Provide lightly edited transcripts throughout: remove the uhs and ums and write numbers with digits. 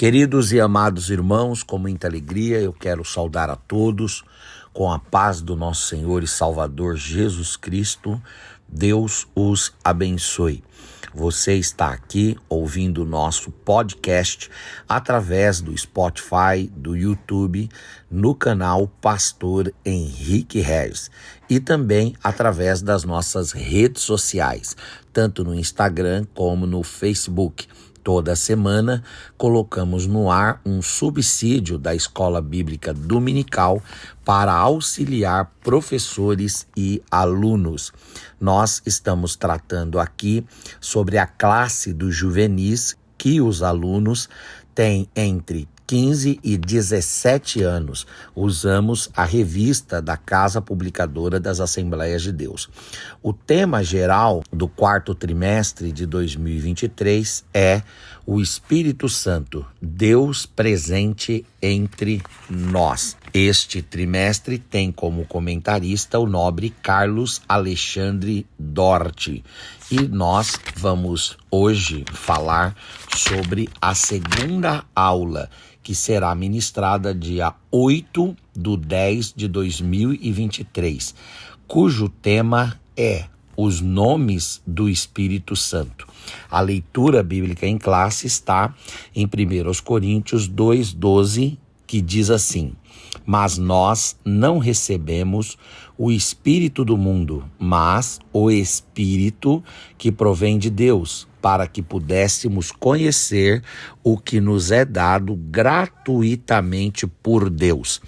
Queridos e amados irmãos, com muita alegria eu quero saudar a todos com a paz do nosso Senhor e Salvador Jesus Cristo. Deus os abençoe. Você está aqui ouvindo o nosso podcast através do Spotify, do YouTube, no canal Pastor Henrique Regis e também através das nossas redes sociais, tanto no Instagram como no Facebook. Toda semana colocamos no ar um subsídio da Escola Bíblica Dominical para auxiliar professores e alunos. Nós estamos tratando aqui sobre a classe dos juvenis que os alunos têm entre 15 e 17 anos. Usamos a revista da Casa Publicadora das Assembleias de Deus. O tema geral do quarto trimestre de 2023 é o Espírito Santo, Deus presente entre nós. Este trimestre tem como comentarista o nobre Carlos Alexandre Dorti. E nós vamos hoje falar sobre a segunda aula, que será ministrada dia 8/10/2023, cujo tema é os nomes do Espírito Santo. A leitura bíblica em classe está em 1 Coríntios 2:12, que diz assim: mas nós não recebemos o Espírito do mundo, mas o Espírito que provém de Deus, para que pudéssemos conhecer o que nos é dado gratuitamente por Deus.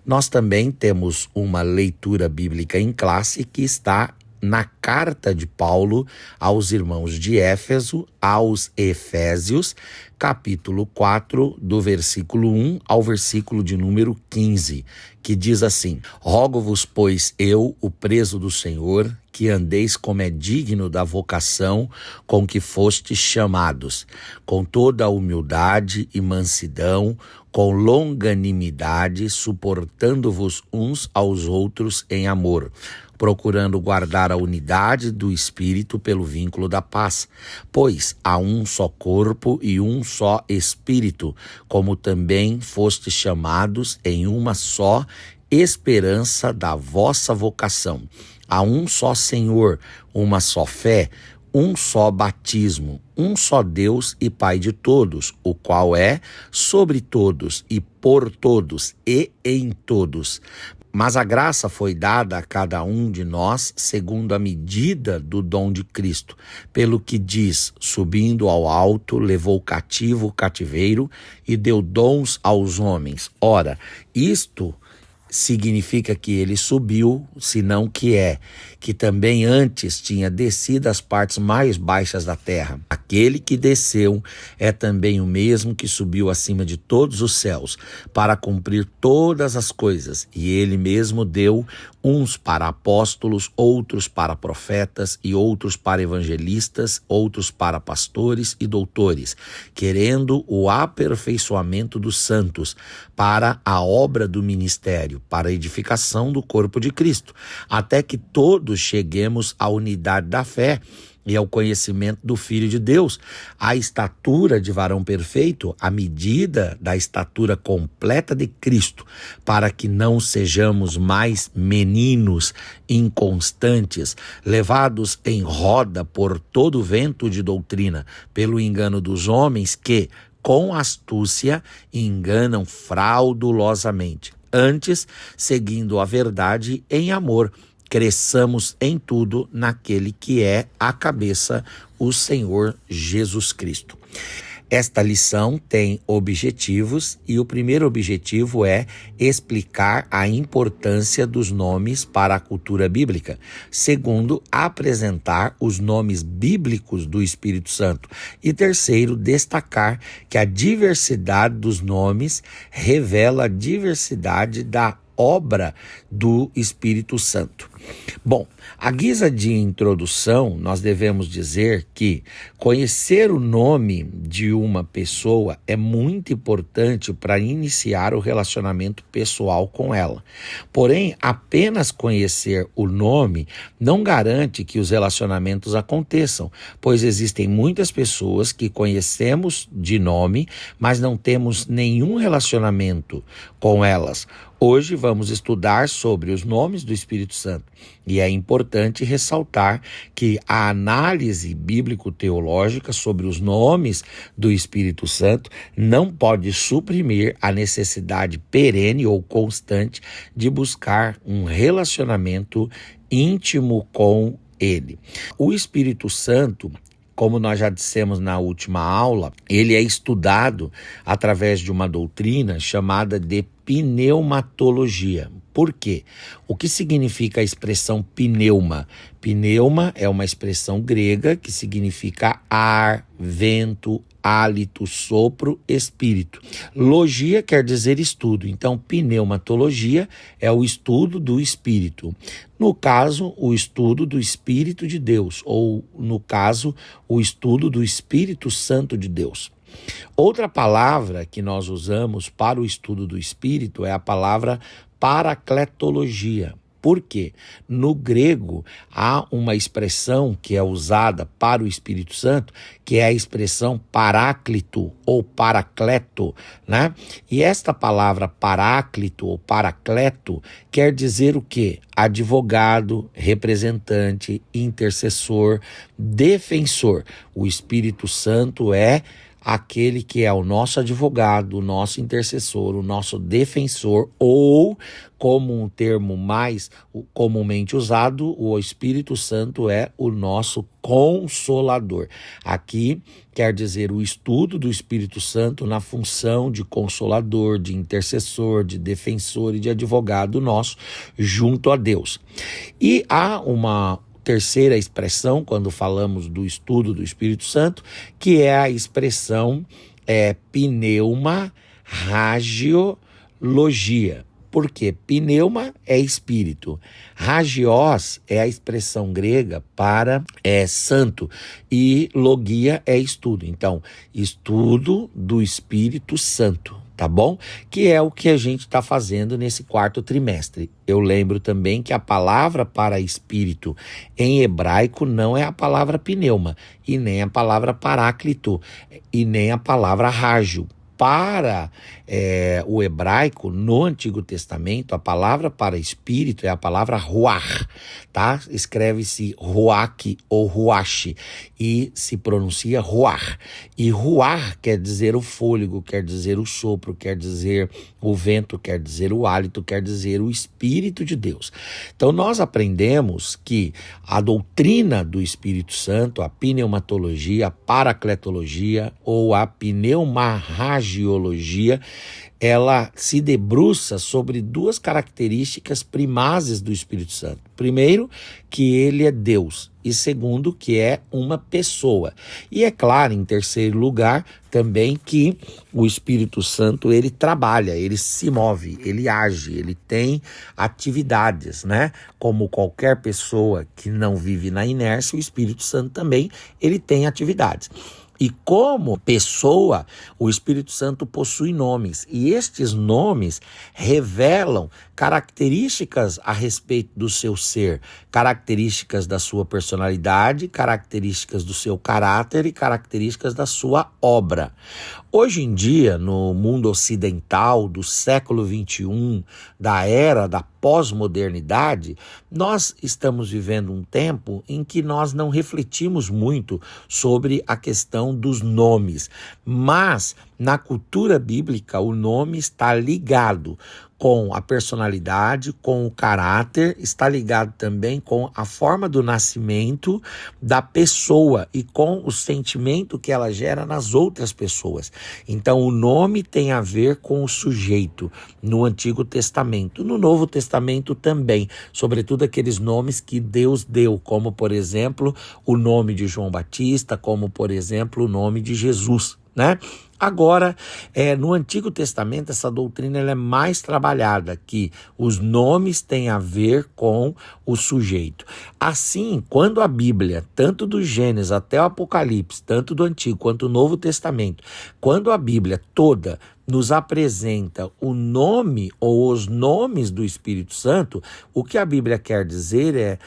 Nós também temos uma leitura bíblica em classe que está na carta de Paulo aos irmãos de Éfeso, aos Efésios, capítulo 4, do versículo 1 ao versículo de número 15, que diz assim: rogo-vos, pois, eu, o preso do Senhor, que andeis como é digno da vocação com que fostes chamados, com toda a humildade e mansidão, com longanimidade, suportando-vos uns aos outros em amor, procurando guardar a unidade do Espírito pelo vínculo da paz. Pois há um só corpo e um só Espírito, como também fostes chamados em uma só esperança da vossa vocação. Há um só Senhor, uma só fé, um só batismo, um só Deus e Pai de todos, o qual é sobre todos e por todos e em todos. Mas a graça foi dada a cada um de nós segundo a medida do dom de Cristo. Pelo que diz, subindo ao alto, levou cativo o cativeiro e deu dons aos homens. Ora, isto significa que ele subiu, senão que também antes tinha descido às partes mais baixas da terra. Aquele que desceu é também o mesmo que subiu acima de todos os céus, para cumprir todas as coisas. E ele mesmo deu uns para apóstolos, outros para profetas, e outros para evangelistas, outros para pastores e doutores, querendo o aperfeiçoamento dos santos, para a obra do ministério, para a edificação do corpo de Cristo, até que todos cheguemos à unidade da fé e ao conhecimento do Filho de Deus, à estatura de varão perfeito, à medida da estatura completa de Cristo, para que não sejamos mais meninos inconstantes, levados em roda por todo vento de doutrina, pelo engano dos homens que, com astúcia, enganam fraudulosamente. Antes, seguindo a verdade em amor, cresçamos em tudo naquele que é a cabeça, o Senhor Jesus Cristo. Esta lição tem objetivos e o primeiro objetivo é explicar a importância dos nomes para a cultura bíblica. Segundo, apresentar os nomes bíblicos do Espírito Santo. E terceiro, destacar que a diversidade dos nomes revela a diversidade da obra do Espírito Santo. Bom, à guisa de introdução, nós devemos dizer que conhecer o nome de uma pessoa é muito importante para iniciar o relacionamento pessoal com ela. Porém, apenas conhecer o nome não garante que os relacionamentos aconteçam, pois existem muitas pessoas que conhecemos de nome, mas não temos nenhum relacionamento com elas. Hoje vamos estudar sobre os nomes do Espírito Santo e é importante ressaltar que a análise bíblico-teológica sobre os nomes do Espírito Santo não pode suprimir a necessidade perene ou constante de buscar um relacionamento íntimo com ele. O Espírito Santo, como nós já dissemos na última aula, ele é estudado através de uma doutrina chamada de pneumatologia. Por quê? O que significa a expressão pneuma? Pneuma é uma expressão grega que significa ar, vento, hálito, sopro, espírito. Logia quer dizer estudo, então pneumatologia é o estudo do espírito. No caso, o estudo do Espírito de Deus, ou no caso, o estudo do Espírito Santo de Deus. Outra palavra que nós usamos para o estudo do Espírito é a palavra paracletologia. Por quê? No grego, há uma expressão que é usada para o Espírito Santo, que é a expressão paráclito ou paracleto, né? E esta palavra paráclito ou paracleto quer dizer o quê? Advogado, representante, intercessor, defensor. O Espírito Santo é aquele que é o nosso advogado, o nosso intercessor, o nosso defensor, ou, como um termo mais comumente usado, o Espírito Santo é o nosso consolador. Aqui quer dizer o estudo do Espírito Santo na função de consolador, de intercessor, de defensor e de advogado nosso junto a Deus. E há uma terceira expressão, quando falamos do estudo do Espírito Santo, que é a expressão pneumarragiologia. Por quê? Pneuma é espírito. Hagios é a expressão grega para santo. E logia é estudo. Então, estudo do Espírito Santo. Tá bom? Que é o que a gente está fazendo nesse quarto trimestre. Eu lembro também que a palavra para espírito em hebraico não é a palavra pneuma, e nem a palavra paráclito, e nem a palavra rágio. Para o hebraico, no Antigo Testamento, a palavra para espírito é a palavra ruach, tá? Escreve-se ruach ou ruach e se pronuncia ruach. E ruach quer dizer o fôlego, quer dizer o sopro, quer dizer o vento, quer dizer o hálito, quer dizer o Espírito de Deus. Então nós aprendemos que a doutrina do Espírito Santo, a pneumatologia, a paracletologia ou a pneumarragiologia, ela se debruça sobre duas características primazes do Espírito Santo. Primeiro, que ele é Deus, e segundo, que é uma pessoa. E é claro, em terceiro lugar, também que o Espírito Santo, ele trabalha, ele se move, ele age, ele tem atividades, né? Como qualquer pessoa que não vive na inércia, o Espírito Santo também, ele tem atividades. E como pessoa, o Espírito Santo possui nomes, e estes nomes revelam características a respeito do seu ser, características da sua personalidade, características do seu caráter e características da sua obra. Hoje em dia, no mundo ocidental do século XXI, da era da pós-modernidade, nós estamos vivendo um tempo em que nós não refletimos muito sobre a questão dos nomes, mas na cultura bíblica o nome está ligado com a personalidade, com o caráter, está ligado também com a forma do nascimento da pessoa e com o sentimento que ela gera nas outras pessoas. Então o nome tem a ver com o sujeito no Antigo Testamento, no Novo Testamento também, sobretudo aqueles nomes que Deus deu, como por exemplo o nome de João Batista, como por exemplo o nome de Jesus, né? Agora, no Antigo Testamento, essa doutrina ela é mais trabalhada, que os nomes têm a ver com o sujeito. Assim, quando a Bíblia, tanto do Gênesis até o Apocalipse, tanto do Antigo quanto do Novo Testamento, quando a Bíblia toda nos apresenta o nome ou os nomes do Espírito Santo, o que a Bíblia quer dizer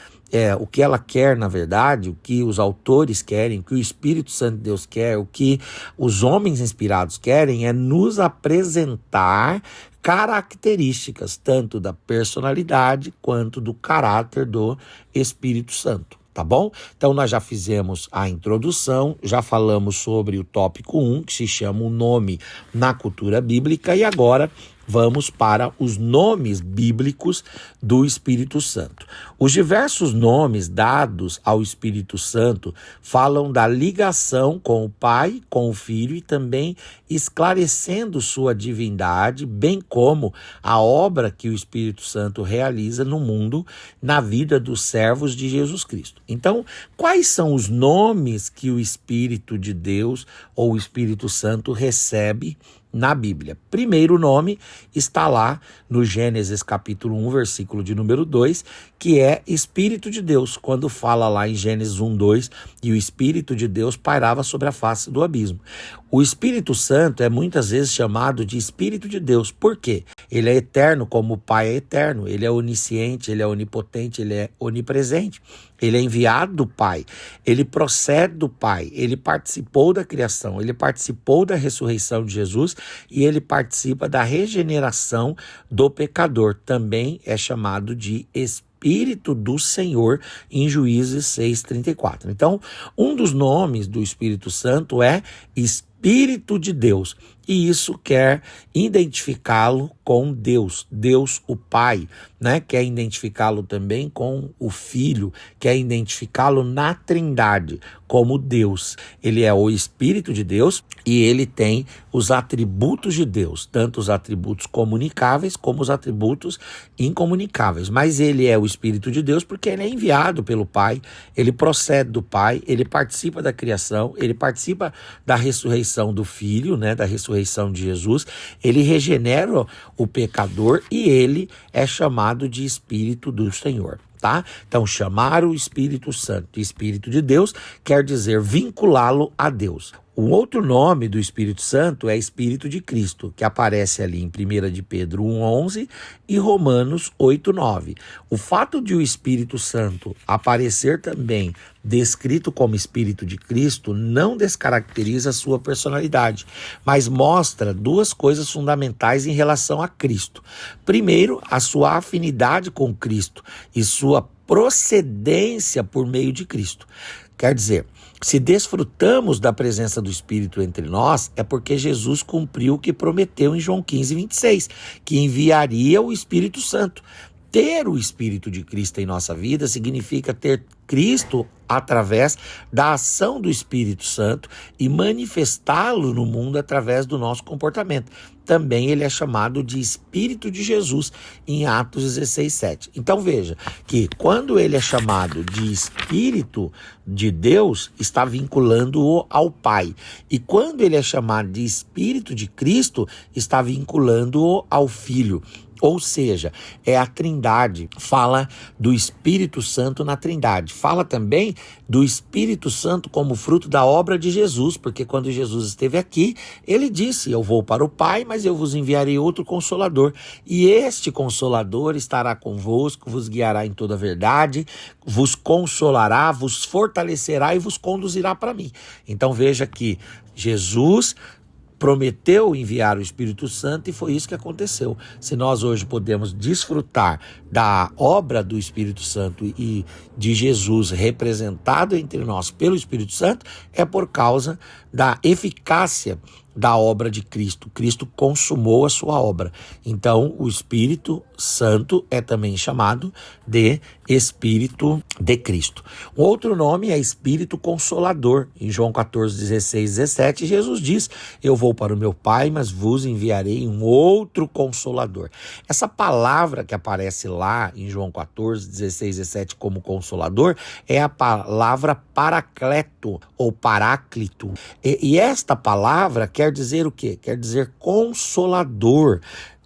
o que ela quer, na verdade, o que os autores querem, o que o Espírito Santo de Deus quer, o que os homens inspirados querem é nos apresentar características, tanto da personalidade quanto do caráter do Espírito Santo. Tá bom? Então nós já fizemos a introdução, já falamos sobre o tópico 1, que se chama o nome na cultura bíblica, e agora vamos para os nomes bíblicos do Espírito Santo. Os diversos nomes dados ao Espírito Santo falam da ligação com o Pai, com o Filho e também esclarecendo sua divindade, bem como a obra que o Espírito Santo realiza no mundo, na vida dos servos de Jesus Cristo. Então, quais são os nomes que o Espírito de Deus ou o Espírito Santo recebe na Bíblia? Primeiro nome está lá no Gênesis capítulo 1, versículo de número 2, que é Espírito de Deus, quando fala lá em Gênesis 1, 2, e o Espírito de Deus pairava sobre a face do abismo. O Espírito Santo é muitas vezes chamado de Espírito de Deus. Por quê? Ele é eterno como o Pai é eterno, ele é onisciente, ele é onipotente, ele é onipresente. Ele é enviado do Pai, ele procede do Pai, ele participou da criação, ele participou da ressurreição de Jesus e ele participa da regeneração do pecador. Também é chamado de Espírito do Senhor em Juízes 6:34. Então, um dos nomes do Espírito Santo é Espírito de Deus, e isso quer identificá-lo com Deus, Deus o Pai, né? Quer identificá-lo também com o Filho, quer identificá-lo na Trindade, como Deus. Ele é o Espírito de Deus e ele tem os atributos de Deus, tanto os atributos comunicáveis como os atributos incomunicáveis. Mas ele é o Espírito de Deus porque ele é enviado pelo Pai, ele procede do Pai, ele participa da criação, ele participa da ressurreição do Filho, né? Da ressurreição de Jesus, ele regenera o pecador e ele é chamado de Espírito do Senhor. Tá? Então, chamar o Espírito Santo de Espírito de Deus quer dizer vinculá-lo a Deus. O outro nome do Espírito Santo é Espírito de Cristo, que aparece ali em 1 de Pedro 1:11 e Romanos 8:9. O fato de o Espírito Santo aparecer também descrito como Espírito de Cristo não descaracteriza a sua personalidade, mas mostra duas coisas fundamentais em relação a Cristo. Primeiro, a sua afinidade com Cristo e sua procedência por meio de Cristo. Quer dizer, se desfrutamos da presença do Espírito entre nós, é porque Jesus cumpriu o que prometeu em João 15:26, que enviaria o Espírito Santo. Ter o Espírito de Cristo em nossa vida significa ter Cristo através da ação do Espírito Santo e manifestá-lo no mundo através do nosso comportamento. Também ele é chamado de Espírito de Jesus em Atos 16:7. Então veja que quando ele é chamado de Espírito de Deus, está vinculando-o ao Pai. E quando ele é chamado de Espírito de Cristo, está vinculando-o ao Filho. Ou seja, é a Trindade, fala do Espírito Santo na Trindade. Fala também do Espírito Santo como fruto da obra de Jesus, porque quando Jesus esteve aqui, ele disse, eu vou para o Pai, mas eu vos enviarei outro Consolador. E este Consolador estará convosco, vos guiará em toda a verdade, vos consolará, vos fortalecerá e vos conduzirá para mim. Então veja que Jesus prometeu enviar o Espírito Santo e foi isso que aconteceu. Se nós hoje podemos desfrutar da obra do Espírito Santo e de Jesus representado entre nós pelo Espírito Santo, é por causa da eficácia da obra de Cristo. Cristo consumou a sua obra. Então, o Espírito Santo é também chamado de Espírito de Cristo. Um outro nome é Espírito Consolador. Em João 14:16-17, Jesus diz, eu vou para o meu Pai, mas vos enviarei um outro Consolador. Essa palavra que aparece lá em João 14:16-17 como Consolador é a palavra Paracleto ou Paráclito. E esta palavra quer dizer o quê? Quer dizer consolador.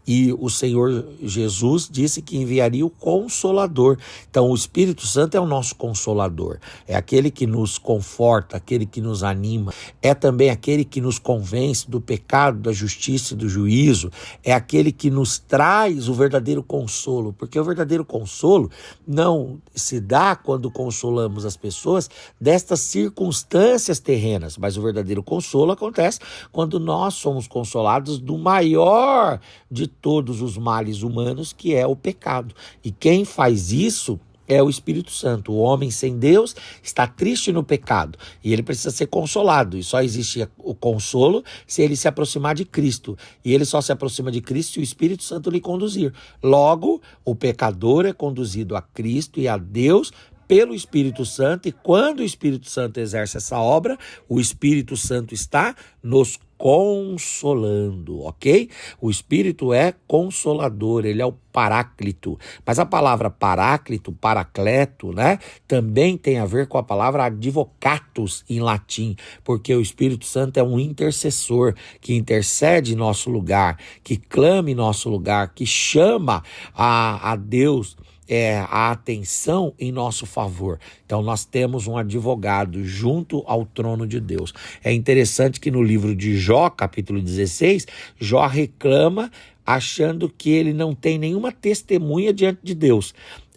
E o Senhor Jesus disse que enviaria o Consolador. Então, o Espírito Santo é o nosso Consolador. É aquele que nos conforta, aquele que nos anima. É também aquele que nos convence do pecado, da justiça e do juízo. É aquele que nos traz o verdadeiro consolo. Porque o verdadeiro consolo não se dá quando consolamos as pessoas destas circunstâncias terrenas. Mas o verdadeiro consolo acontece quando nós somos consolados do maior de todos os males humanos, que é o pecado. E quem faz isso é o Espírito Santo. O homem sem Deus está triste no pecado e ele precisa ser consolado. E só existe o consolo se ele se aproximar de Cristo. E ele só se aproxima de Cristo se o Espírito Santo lhe conduzir. Logo, o pecador é conduzido a Cristo e a Deus pelo Espírito Santo, e quando o Espírito Santo exerce essa obra, o Espírito Santo está nos consolando, ok? O Espírito é consolador, ele é o paráclito. Mas a palavra paráclito, paracleto, né, também tem a ver com a palavra advocatus em latim, porque o Espírito Santo é um intercessor que intercede em nosso lugar, que clama em nosso lugar, que chama a Deus a atenção em nosso favor. Então nós temos um advogado junto ao trono de Deus. É interessante que no livro de Jó, capítulo 16, Jó reclama achando que ele não tem nenhuma testemunha diante de Deus.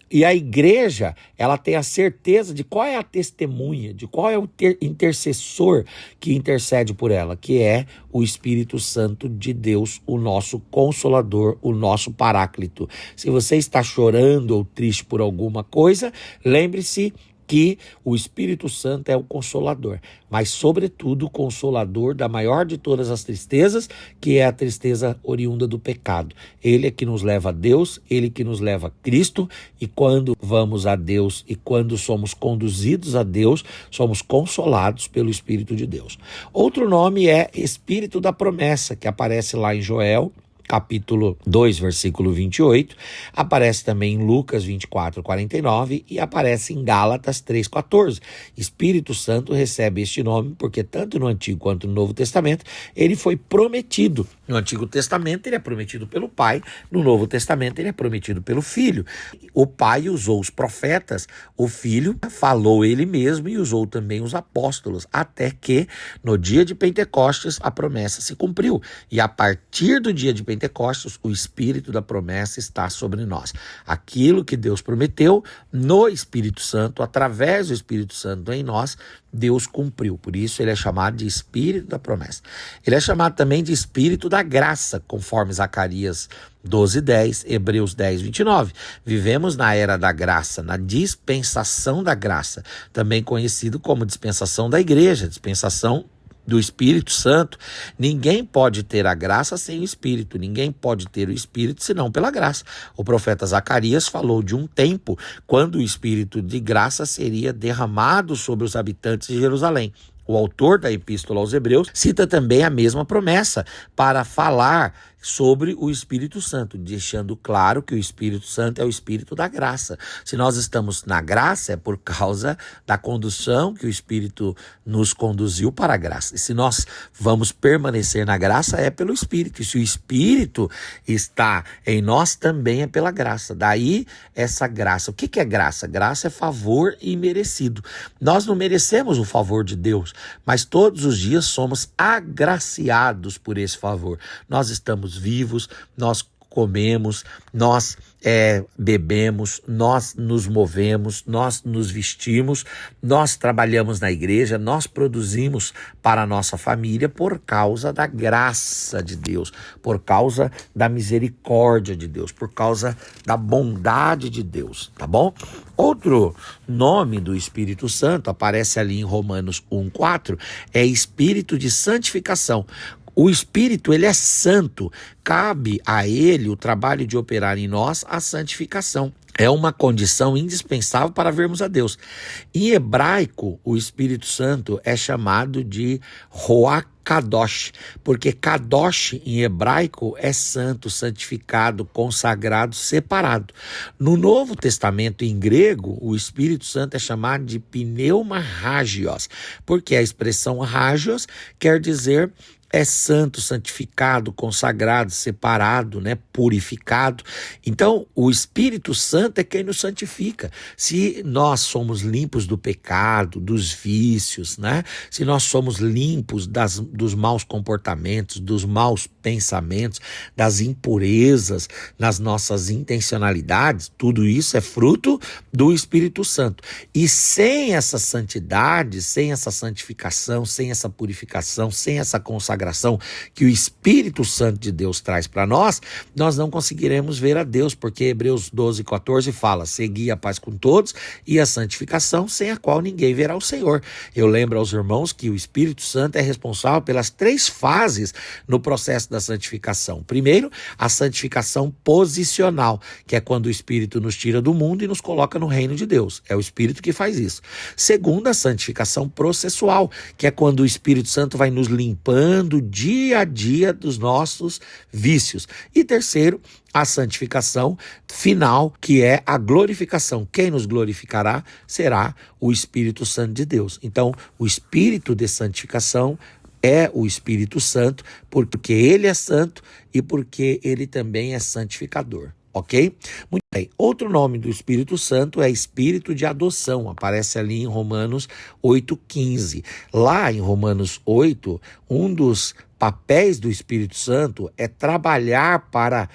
E a igreja, ela tem a certeza de qual é a testemunha, de qual é o intercessor que intercede por ela, que é o Espírito Santo de Deus, o nosso Consolador, o nosso Paráclito. Se você está chorando ou triste por alguma coisa, lembre-se que o Espírito Santo é o Consolador, mas sobretudo o Consolador da maior de todas as tristezas, que é a tristeza oriunda do pecado. Ele é que nos leva a Deus, ele que nos leva a Cristo, e quando vamos a Deus e quando somos conduzidos a Deus, somos consolados pelo Espírito de Deus. Outro nome é Espírito da Promessa, que aparece lá em Joel, capítulo 2, versículo 28, aparece também em Lucas 24, 49 e aparece em Gálatas 3, 14. Espírito Santo recebe este nome porque tanto no Antigo quanto no Novo Testamento ele foi prometido. No Antigo Testamento ele é prometido pelo Pai, no Novo Testamento ele é prometido pelo Filho. O Pai usou os profetas, o Filho falou ele mesmo e usou também os apóstolos, até que no dia de Pentecostes a promessa se cumpriu. E a partir do dia de Pentecostes, o Espírito da promessa está sobre nós. Aquilo que Deus prometeu no Espírito Santo, através do Espírito Santo em nós, Deus cumpriu. Por isso ele é chamado de Espírito da promessa. Ele é chamado também de Espírito da graça, conforme Zacarias 12:10, Hebreus 10:29. Vivemos na era da graça, na dispensação da graça, também conhecido como dispensação da igreja, dispensação do Espírito Santo. Ninguém pode ter a graça sem o Espírito, ninguém pode ter o Espírito senão pela graça. O profeta Zacarias falou de um tempo quando o Espírito de graça seria derramado sobre os habitantes de Jerusalém. O autor da Epístola aos Hebreus cita também a mesma promessa para falar sobre o Espírito Santo, deixando claro que o Espírito Santo é o Espírito da graça. Se nós estamos na graça, é por causa da condução que o Espírito nos conduziu para a graça. E se nós vamos permanecer na graça, é pelo Espírito. E se o Espírito está em nós, também é pela graça. Daí essa graça. O que é graça? Graça é favor imerecido. Nós não merecemos o favor de Deus, mas todos os dias somos agraciados por esse favor. Nós estamos vivos, nós comemos, nós bebemos, nós nos movemos, nós nos vestimos, nós trabalhamos na igreja, nós produzimos para a nossa família por causa da graça de Deus, por causa da misericórdia de Deus, por causa da bondade de Deus, tá bom? Outro nome do Espírito Santo aparece ali em Romanos 1:4, é Espírito de santificação. O Espírito, ele é santo, cabe a ele o trabalho de operar em nós a santificação. É uma condição indispensável para vermos a Deus. Em hebraico, o Espírito Santo é chamado de Ruach Kadosh, porque Kadosh em hebraico é santo, santificado, consagrado, separado. No Novo Testamento em grego, o Espírito Santo é chamado de Pneuma Hagios, porque a expressão Hagios quer dizer é santo, santificado, consagrado, separado, né, purificado. Então, o Espírito Santo é quem nos santifica. Se nós somos limpos do pecado, dos vícios, né, se nós somos limpos dos maus comportamentos, dos maus pensamentos, das impurezas nas nossas intencionalidades, tudo isso é fruto do Espírito Santo. E sem essa santidade, sem essa santificação, sem essa purificação, sem essa consagração que o Espírito Santo de Deus traz para nós não conseguiremos ver a Deus, porque Hebreus 12:14 fala: segui a paz com todos e a santificação, sem a qual ninguém verá o Senhor. Eu lembro aos irmãos que o Espírito Santo é responsável pelas 3 fases no processo da santificação. Primeiro, a santificação posicional, que é quando o Espírito nos tira do mundo e nos coloca no reino de Deus. É o Espírito que faz isso. Segundo, a santificação processual, que é quando o Espírito Santo vai nos limpando dia a dia dos nossos vícios. E terceiro, a santificação final, que é a glorificação. Quem nos glorificará será o Espírito Santo de Deus. Então, o Espírito de santificação é o Espírito Santo, porque ele é santo e porque ele também é santificador. Ok? Muito bem. Outro nome do Espírito Santo é Espírito de adoção. Aparece ali em Romanos 8,15. Lá em Romanos 8, um dos papéis do Espírito Santo é trabalhar para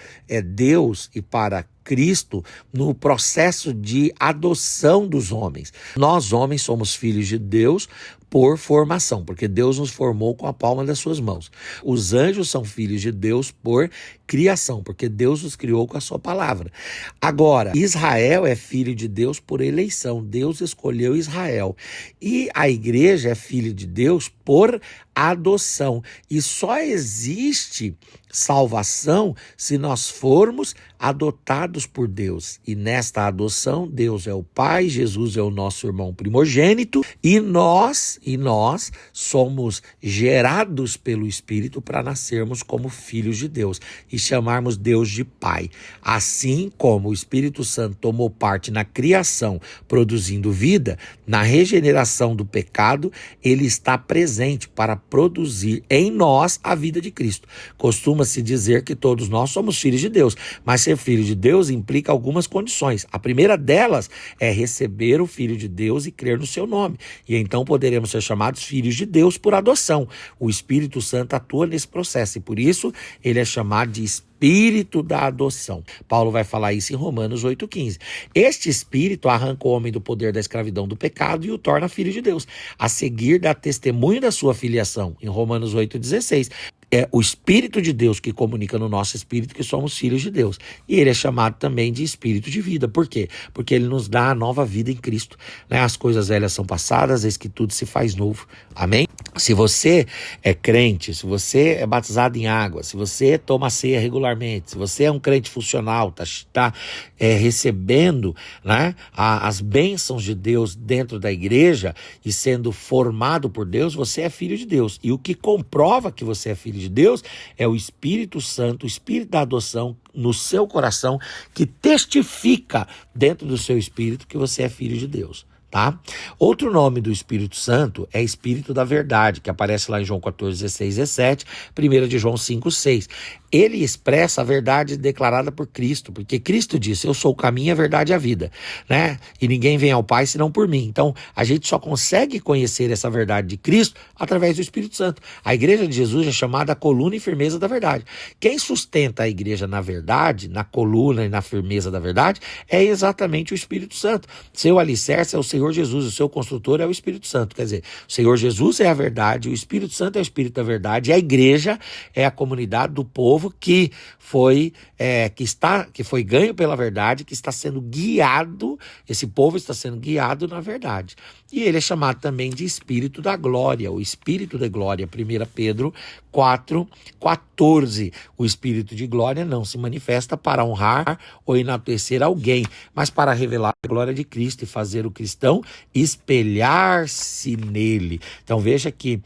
Deus e para Cristo no processo de adoção dos homens. Nós, homens, somos filhos de Deus por formação, porque Deus nos formou com a palma das suas mãos. Os anjos são filhos de Deus por criação, porque Deus os criou com a sua palavra. Agora, Israel é filho de Deus por eleição. Deus escolheu Israel. E a igreja é filho de Deus por adoção. E só existe salvação se nós formos adotados por Deus. E nesta adoção, Deus é o Pai, Jesus é o nosso irmão primogênito, e nós somos gerados pelo Espírito para nascermos como filhos de Deus e chamarmos Deus de Pai. Assim como o Espírito Santo tomou parte na criação, produzindo vida, na regeneração do pecado, ele está presente para produzir em nós a vida de Cristo. Costuma-se dizer que todos nós somos filhos de Deus, mas ser filho de Deus implica algumas condições. A primeira delas é receber o Filho de Deus e crer no seu nome. E então poderemos ser chamados filhos de Deus por adoção. O Espírito Santo atua nesse processo e por isso ele é chamado de Espírito da adoção. Paulo vai falar isso em Romanos 8,15. Este Espírito arranca o homem do poder da escravidão do pecado e o torna filho de Deus. A seguir dá testemunho da sua filiação, em Romanos 8,16. É o Espírito de Deus que comunica no nosso espírito que somos filhos de Deus. E ele é chamado também de Espírito de vida. Por quê? Porque ele nos dá a nova vida em Cristo. Né? As coisas velhas são passadas, eis que tudo se faz novo. Amém? Se você é crente, se você é batizado em água, se você toma a ceia regularmente, se você é um crente funcional, está recebendo, né, as bênçãos de Deus dentro da igreja e sendo formado por Deus, você é filho de Deus. E o que comprova que você é filho de Deus é o Espírito Santo, o Espírito da adoção no seu coração, que testifica dentro do seu espírito que você é filho de Deus. Tá? Outro nome do Espírito Santo é Espírito da Verdade, que aparece lá em João 14:16, 17, 1 de João 5:6. Ele expressa a verdade declarada por Cristo, porque Cristo disse: eu sou o caminho, a verdade e a vida, né? E ninguém vem ao Pai senão por mim. Então, a gente só consegue conhecer essa verdade de Cristo através do Espírito Santo. A igreja de Jesus é chamada a coluna e firmeza da verdade. Quem sustenta a igreja na verdade, na coluna e na firmeza da verdade, é exatamente o Espírito Santo. Seu alicerce é o Senhor Jesus, o seu construtor é o Espírito Santo. Quer dizer, o Senhor Jesus é a verdade, o Espírito Santo é o Espírito da verdade, e a igreja é a comunidade do povo que foi ganho pela verdade, que está sendo guiado, esse povo está sendo guiado na verdade. E ele é chamado também de Espírito da Glória, o Espírito da Glória, 1 Pedro 4:14. 14, o Espírito de glória não se manifesta para honrar ou enaltecer alguém, mas para revelar a glória de Cristo e fazer o cristão espelhar-se nele. Então veja que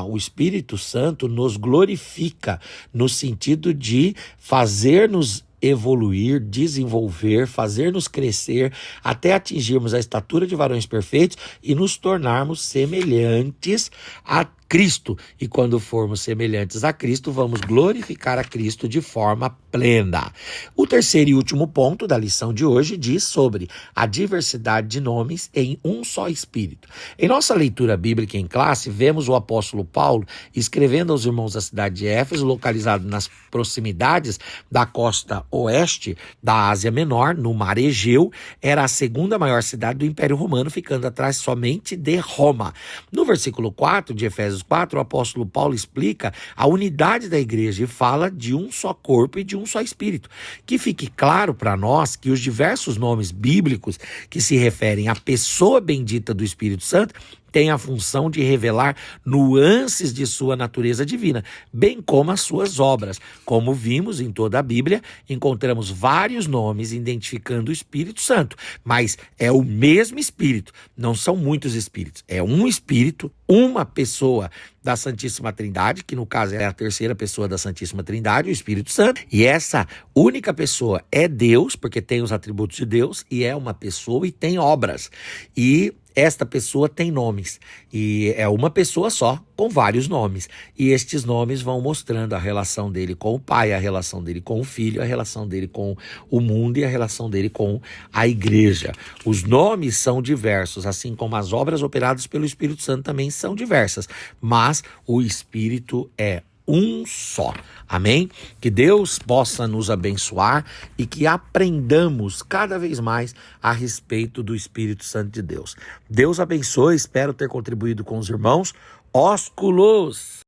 o Espírito Santo nos glorifica no sentido de fazer-nos evoluir, desenvolver, fazer-nos crescer até atingirmos a estatura de varões perfeitos e nos tornarmos semelhantes a Cristo. E quando formos semelhantes a Cristo, vamos glorificar a Cristo de forma plena. O terceiro e último ponto da lição de hoje diz sobre a diversidade de nomes em um só Espírito. Em nossa leitura bíblica em classe, vemos o apóstolo Paulo escrevendo aos irmãos da cidade de Éfeso, localizado nas proximidades da costa oeste da Ásia Menor, no Mar Egeu. Era a segunda maior cidade do Império Romano, ficando atrás somente de Roma. No versículo 4 de Efésios 4, o apóstolo Paulo explica a unidade da igreja e fala de um só corpo e de um só espírito. Que fique claro para nós que os diversos nomes bíblicos que se referem à pessoa bendita do Espírito Santo tem a função de revelar nuances de sua natureza divina, bem como as suas obras. Como vimos em toda a Bíblia, encontramos vários nomes identificando o Espírito Santo, mas é o mesmo Espírito, não são muitos Espíritos. É um Espírito, uma pessoa da Santíssima Trindade, que no caso é a terceira pessoa da Santíssima Trindade, o Espírito Santo, e essa única pessoa é Deus, porque tem os atributos de Deus, e é uma pessoa e tem obras. E esta pessoa tem nomes, e é uma pessoa só, com vários nomes. E estes nomes vão mostrando a relação dele com o Pai, a relação dele com o Filho, a relação dele com o mundo e a relação dele com a igreja. Os nomes são diversos, assim como as obras operadas pelo Espírito Santo também são diversas, mas o Espírito é um só. Amém? Que Deus possa nos abençoar e que aprendamos cada vez mais a respeito do Espírito Santo de Deus. Deus abençoe, espero ter contribuído com os irmãos. Ósculos!